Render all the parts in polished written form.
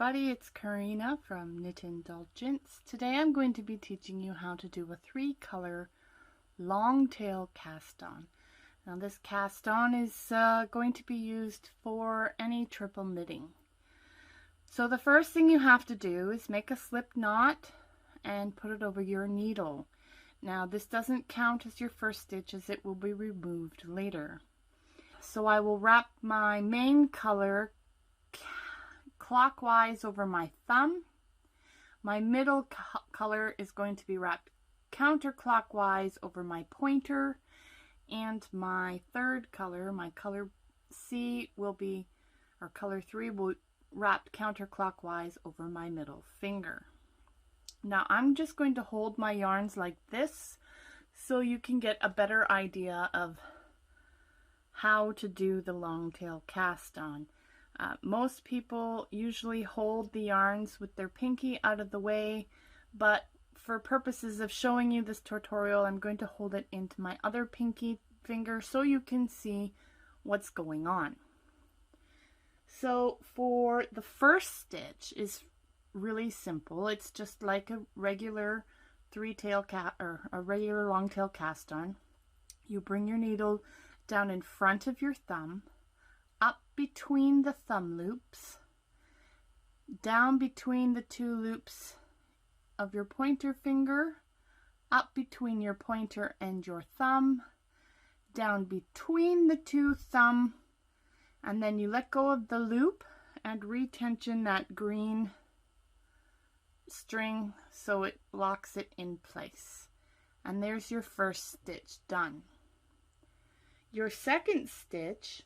everybody, it's Karina from Knit Indulgence. Today I'm going to be teaching you how to do a 3-color long tail cast on. Now this cast on is going to be used for any triple knitting. So the first thing you have to do is make a slip knot and put it over your needle. Now this doesn't count as your first stitch as it will be removed later. So I will wrap my main color clockwise over my thumb. My middle color is going to be wrapped counterclockwise over my pointer, and my third color, my color C, will be, or color 3, will wrapped counterclockwise over my middle finger. Now I'm just going to hold my yarns like this so you can get a better idea of how to do the long tail cast on. Most people usually hold the yarns with their pinky out of the way, but for purposes of showing you this tutorial, I'm going to hold it into my other pinky finger so you can see what's going on. So for the first stitch is really simple. It's just like a regular regular long tail cast on. You bring your needle down in front of your thumb, up between the thumb loops, down between the 2 loops of your pointer finger, up between your pointer and your thumb, down between the 2 thumb, and then you let go of the loop and retension that green string so it locks it in place. And there's your first stitch done. Your second stitch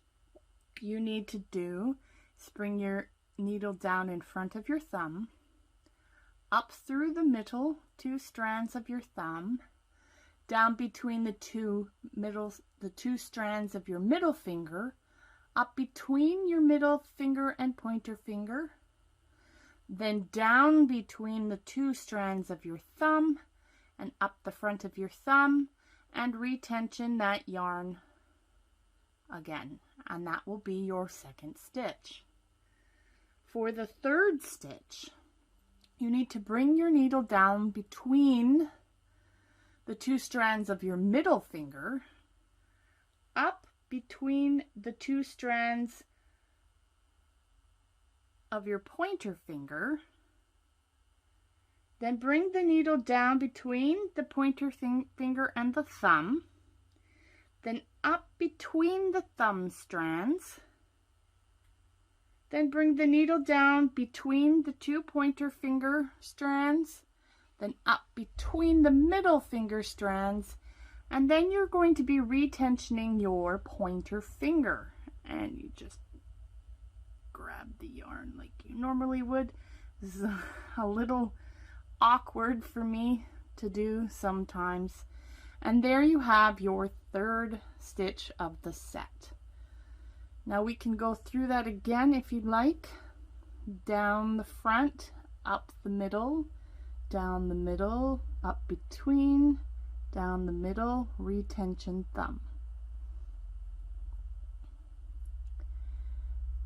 you need to do is bring your needle down in front of your thumb, up through the middle 2 strands of your thumb, down between the two strands of your middle finger, up between your middle finger and pointer finger, then down between the 2 strands of your thumb and up the front of your thumb, and retension that yarn again, and that will be your second stitch. For the third stitch, you need to bring your needle down between the 2 strands of your middle finger, up between the 2 strands of your pointer finger, then bring the needle down between the pointer finger and the thumb, then up between the thumb strands, then bring the needle down between the 2 pointer finger strands, then up between the middle finger strands, and then you're going to be retensioning your pointer finger, and you just grab the yarn like you normally would. This is a little awkward for me to do sometimes. And there you have your third stitch of the set. Now we can go through that again if you'd like. Down the front, up the middle, down the middle, up between, down the middle, retention thumb.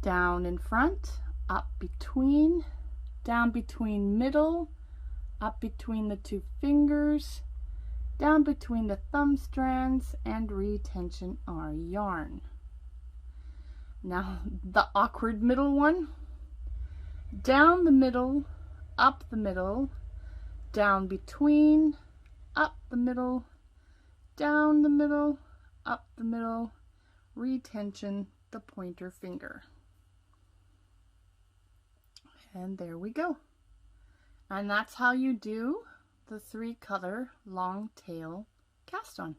Down in front, up between, down between middle, up between the 2 fingers, down between the thumb strands, and retension our yarn. Now the awkward middle one. Down the middle, up the middle, down between, up the middle, down the middle, up the middle, retension the pointer finger. And there we go. And that's how you do the 3-color long tail cast on.